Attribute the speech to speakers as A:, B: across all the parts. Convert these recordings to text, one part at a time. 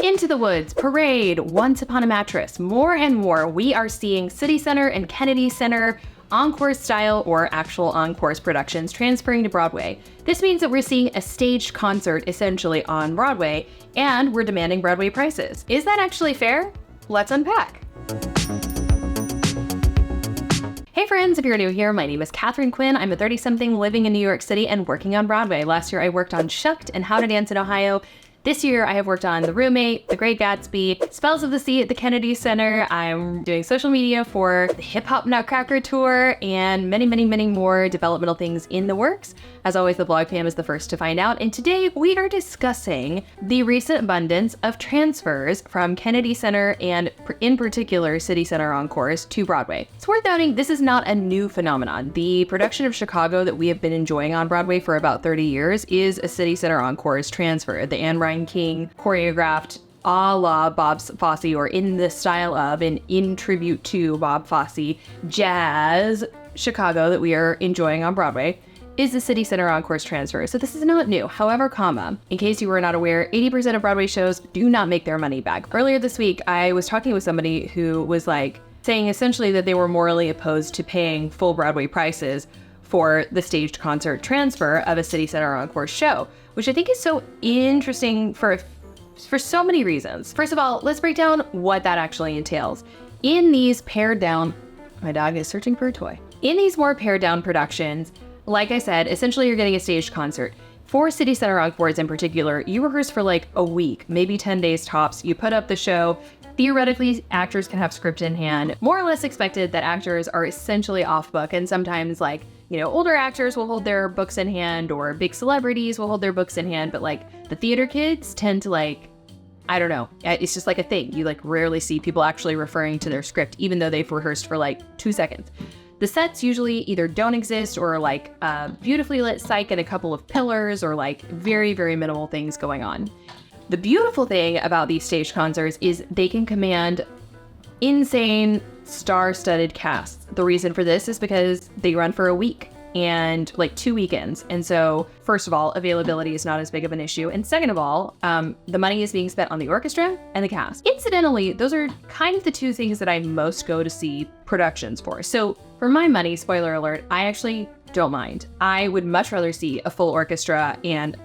A: Into the Woods, Parade, Once Upon a Mattress, more and more, we are seeing City Center and Kennedy Center Encores style or actual Encores productions transferring to Broadway. This means that we're seeing a staged concert essentially on Broadway, and we're demanding Broadway prices. Is that actually fair? Let's unpack. Hey friends, if you're new here, my name is Katharine Quinn. I'm a 30-something living in New York City and working on Broadway. Last year I worked on Shucked and How to Dance in Ohio. This year I have worked on The Roommate, The Great Gatsby, Spells of the Sea at the Kennedy Center. I'm doing social media for the Hip Hop Nutcracker tour and many, many, many more developmental things in the works. As always, the blog fam is the first to find out. And today we are discussing the recent abundance of transfers from Kennedy Center and in particular City Center Encores to Broadway. It's worth noting this is not a new phenomenon. The production of Chicago that we have been enjoying on Broadway for about 30 years is a City Center Encores transfer. The Anne Ryan King choreographed a la Bob Fosse, or in the style of and in tribute to Bob Fosse, jazz Chicago that we are enjoying on Broadway is the City Center Encores transfer. So this is not new. However, in case you were not aware, 80% of Broadway shows do not make their money back. Earlier this week, I was talking with somebody who was saying essentially that they were morally opposed to paying full Broadway prices for the staged concert transfer of a City Center Encores show, which I think is so interesting for so many reasons. First of all, let's break down what that actually entails. In these pared down, my dog is searching for a toy. In these more pared down productions, like I said, essentially you're getting a staged concert. For City Center Encores in particular, you rehearse for like a week, maybe 10 days tops. You put up the show. Theoretically, actors can have script in hand. More or less expected that actors are essentially off book, and sometimes older actors will hold their books in hand, or big celebrities will hold their books in hand, but the theater kids tend to I don't know, it's just a thing. You rarely see people actually referring to their script, even though they've rehearsed for 2 seconds. The sets usually either don't exist or a beautifully lit cyc and a couple of pillars, or very, very minimal things going on. The beautiful thing about these stage concerts is they can command insane star-studded casts. The reason for this is because they run for a week and 2 weekends. And so first of all, availability is not as big of an issue. And second of all, the money is being spent on the orchestra and the cast. Incidentally, those are kind of the two things that I most go to see productions for. So for my money, spoiler alert, I actually don't mind. I would much rather see a full orchestra and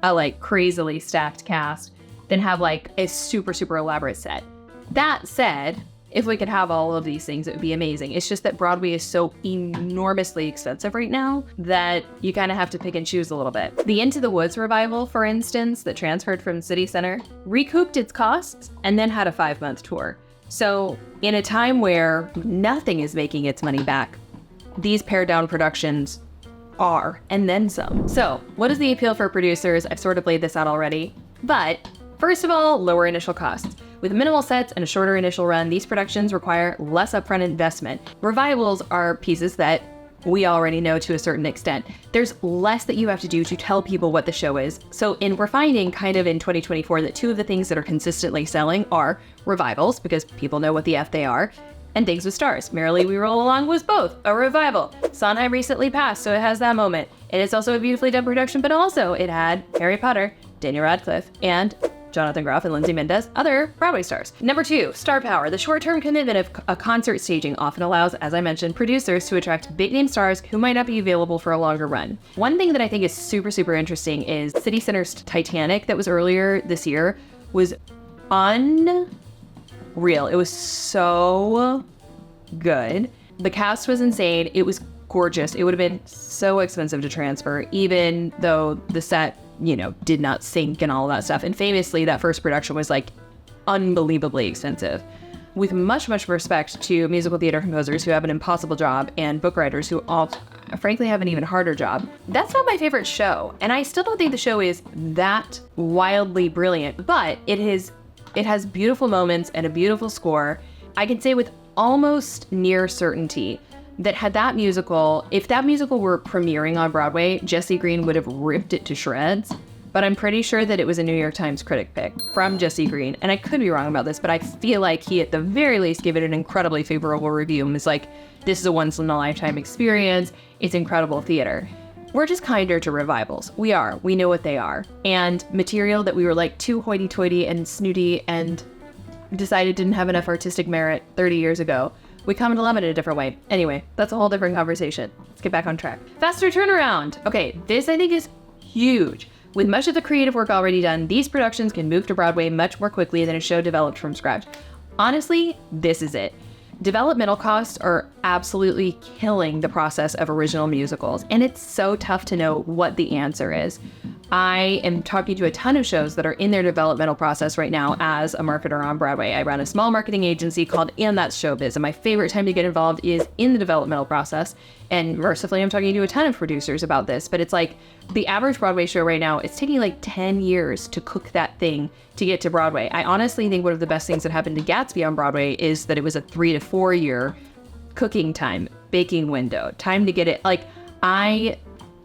A: a crazily stacked cast than have a super, super elaborate set. That said, if we could have all of these things, it would be amazing. It's just that Broadway is so enormously expensive right now that you kind of have to pick and choose a little bit. The Into the Woods revival, for instance, that transferred from City Center, recouped its costs and then had a 5-month tour. So in a time where nothing is making its money back, these pared down productions are, and then some. So what is the appeal for producers? I've sort of laid this out already, but first of all, lower initial costs. With minimal sets and a shorter initial run, these productions require less upfront investment. Revivals are pieces that we already know to a certain extent. There's less that you have to do to tell people what the show is. So we're finding kind of in 2024 that two of the things that are consistently selling are revivals, because people know what the F they are, and things with stars. Merrily We Roll Along was both a revival. Sondheim recently passed, so it has that moment. It is also a beautifully done production, but also it had Harry Potter, Daniel Radcliffe, and Jonathan Groff and Lindsay Mendez, other Broadway stars. Number 2, star power. The short-term commitment of a concert staging often allows, as I mentioned, producers to attract big-name stars who might not be available for a longer run. One thing that I think is super, super interesting is City Center's Titanic that was earlier this year was unreal. It was so good. The cast was insane. It was gorgeous. It would have been so expensive to transfer, even though the set did not sink and all of that stuff. And famously, that first production was unbelievably expensive. With much, much respect to musical theater composers who have an impossible job and book writers who all, frankly, have an even harder job, that's not my favorite show. And I still don't think the show is that wildly brilliant, but it has beautiful moments and a beautiful score. I can say with almost near certainty that if that musical were premiering on Broadway, Jesse Green would have ripped it to shreds. But I'm pretty sure that it was a New York Times critic pick from Jesse Green. And I could be wrong about this, but I feel like he at the very least gave it an incredibly favorable review and was this is a once in a lifetime experience. It's incredible theater. we're just kinder to revivals. We are. We know what they are. And material that we were like too hoity-toity and snooty and decided didn't have enough artistic merit 30 years ago, we come to love it in a different way. Anyway, that's a whole different conversation. Let's get back on track. Faster turnaround. Okay, this I think is huge. With much of the creative work already done, these productions can move to Broadway much more quickly than a show developed from scratch. Honestly, this is it. Developmental costs are absolutely killing the process of original musicals, and it's so tough to know what the answer is. I am talking to a ton of shows that are in their developmental process right now as a marketer on Broadway. I run a small marketing agency called And That's Showbiz, and my favorite time to get involved is in the developmental process. And mercifully, I'm talking to a ton of producers about this, but it's like the average Broadway show right now, it's taking like 10 years to cook that thing to get to Broadway. I honestly think one of the best things that happened to Gatsby on Broadway is that it was a 3 to 4 year cooking time, baking window, time to get it. Like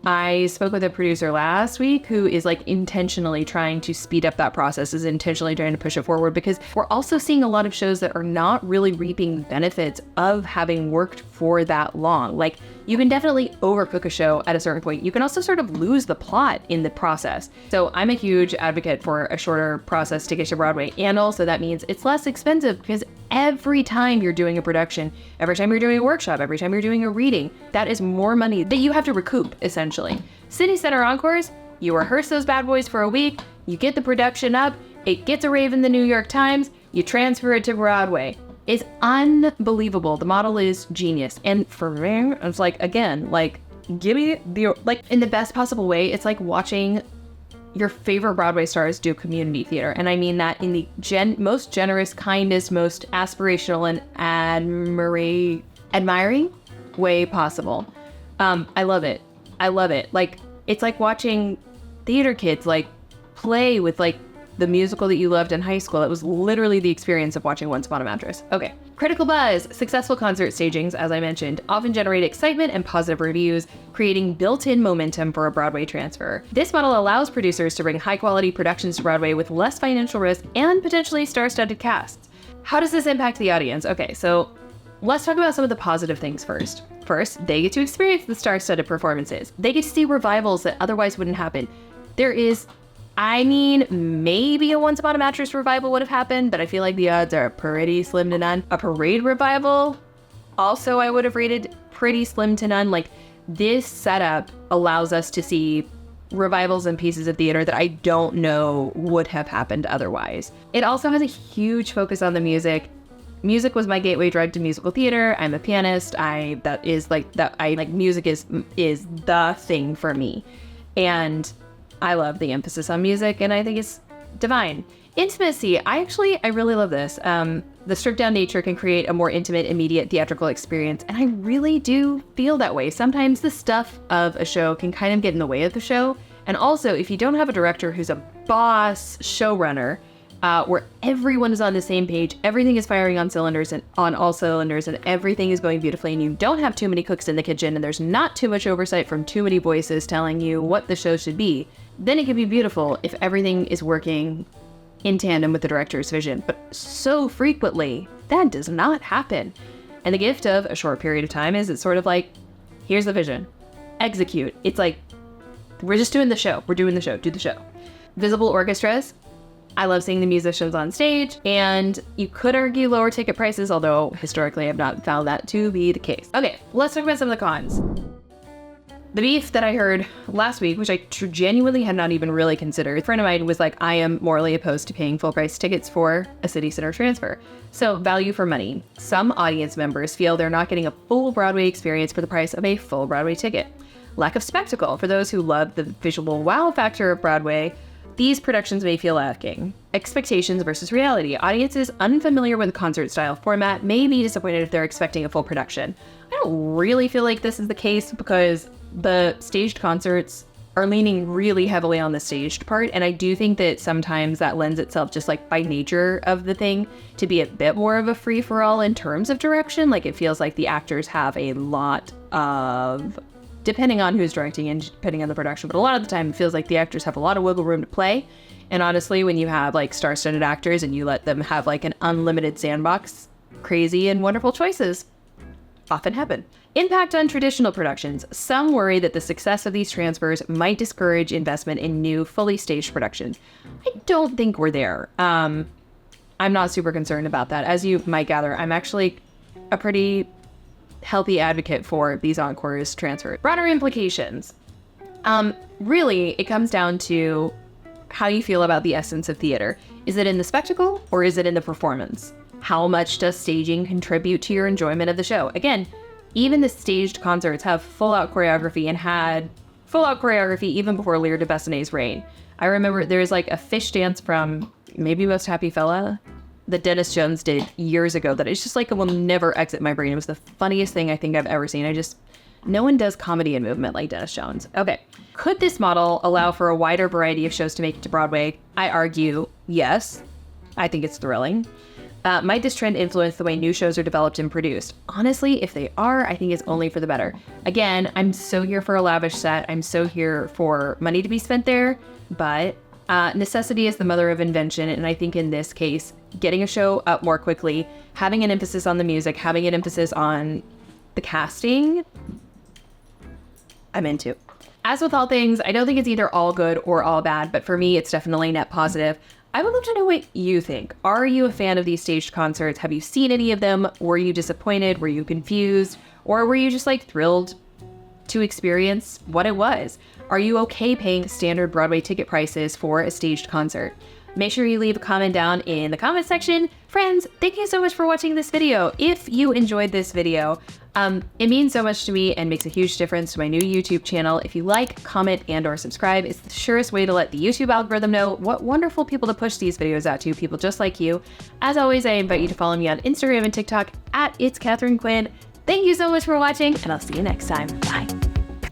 A: I spoke with a producer last week who is like intentionally trying to speed up that process, is intentionally trying to push it forward, because we're also seeing a lot of shows that are not really reaping benefits of having worked for that long. Like, you can definitely overcook a show at a certain point. You can also sort of lose the plot in the process. So I'm a huge advocate for a shorter process to get to Broadway. And also that means it's less expensive, because every time you're doing a production, every time you're doing a workshop, every time you're doing a reading, that is more money that you have to recoup, essentially. City Center Encores, you rehearse those bad boys for a week, you get the production up, it gets a rave in the New York Times, you transfer it to Broadway. It's unbelievable. The model is genius. And for me, it's like, again, like, give me the, like, in the best possible way, it's like watching your favorite Broadway stars do community theater. And I mean that in the most generous, kindest, most aspirational and admiring way possible. I love it. I love it. Like, it's like watching theater kids, like, play with, like, the musical that you loved in high school. It was literally the experience of watching Once Upon a Mattress. Okay. Critical buzz. Successful concert stagings, as I mentioned, often generate excitement and positive reviews, creating built-in momentum for a Broadway transfer. This model allows producers to bring high-quality productions to Broadway with less financial risk and potentially star-studded casts. How does this impact the audience? Okay, so let's talk about some of the positive things first. First, they get to experience the star-studded performances. They get to see revivals that otherwise wouldn't happen. There is, I mean, maybe a Once Upon a Mattress revival would have happened, but I feel like the odds are pretty slim to none. A parade revival, also I would have rated pretty slim to none. Like, this setup allows us to see revivals and pieces of theater that I don't know would have happened otherwise. It also has a huge focus on the music. Music was my gateway drug to musical theater. I'm a pianist. Music is the thing for me. And I love the emphasis on music, and I think it's divine. Intimacy. I really love this. The stripped down nature can create a more intimate, immediate theatrical experience, and I really do feel that way. Sometimes the stuff of a show can kind of get in the way of the show. And also, if you don't have a director who's a boss showrunner, where everyone is on the same page, everything is firing on all cylinders, and everything is going beautifully, and you don't have too many cooks in the kitchen, and there's not too much oversight from too many voices telling you what the show should be, then it can be beautiful if everything is working in tandem with the director's vision. But so frequently, that does not happen. And the gift of a short period of time is it's sort of like, here's the vision, execute. It's like, we're just doing the show. We're doing the show. Do the show. Visible orchestras. I love seeing the musicians on stage, and you could argue lower ticket prices, although historically I've not found that to be the case. Okay, let's talk about some of the cons. The beef that I heard last week, which I genuinely had not even really considered, a friend of mine was like, I am morally opposed to paying full price tickets for a city center transfer. So value for money. Some audience members feel they're not getting a full Broadway experience for the price of a full Broadway ticket. Lack of spectacle. For those who love the visual wow factor of Broadway, these productions may feel lacking. Expectations versus reality. Audiences unfamiliar with the concert style format may be disappointed if they're expecting a full production. I don't really feel like this is the case, because the staged concerts are leaning really heavily on the staged part, and I do think that sometimes that lends itself, just like by nature of the thing, to be a bit more of a free-for-all in terms of direction. Like, it feels like the actors have a lot of, depending on who's directing and depending on the production, but a lot of the time it feels like the actors have a lot of wiggle room to play. And honestly, when you have like star-studded actors and you let them have like an unlimited sandbox, crazy and wonderful choices often happen. Impact on traditional productions. Some worry that the success of these transfers might discourage investment in new, fully staged productions. I don't think we're there. I'm not super concerned about that. As you might gather, I'm actually a pretty healthy advocate for these Encores transfers. Broader implications. Really, it comes down to how you feel about the essence of theater. Is it in the spectacle or is it in the performance? How much does staging contribute to your enjoyment of the show? Again, even the staged concerts have full-out choreography and had full-out choreography even before Lear de Bessone's reign. I remember there's like a fish dance from maybe Most Happy Fella that Dennis Jones did years ago that it's just like it will never exit my brain. It was the funniest thing I think I've ever seen. No one does comedy and movement like Dennis Jones. Okay. Could this model allow for a wider variety of shows to make it to Broadway? I argue yes. I think it's thrilling. Might this trend influence the way new shows are developed and produced? Honestly, if they are, I think it's only for the better. Again, I'm so here for a lavish set. I'm so here for money to be spent there, but necessity is the mother of invention. And I think in this case, getting a show up more quickly, having an emphasis on the music, having an emphasis on the casting, I'm into. As with all things, I don't think it's either all good or all bad, but for me, it's definitely net positive. I would love to know what you think. Are you a fan of these staged concerts? Have you seen any of them? Were you disappointed? Were you confused? Or were you just like thrilled to experience what it was? Are you okay paying standard Broadway ticket prices for a staged concert? Make sure you leave a comment down in the comment section. Friends, thank you so much for watching this video. If you enjoyed this video, it means so much to me and makes a huge difference to my new YouTube channel. If you like, comment, and or subscribe, it's the surest way to let the YouTube algorithm know what wonderful people to push these videos out to, people just like you. As always, I invite you to follow me on Instagram and TikTok at It's Katharine Quinn. Thank you so much for watching, and I'll see you next time. Bye.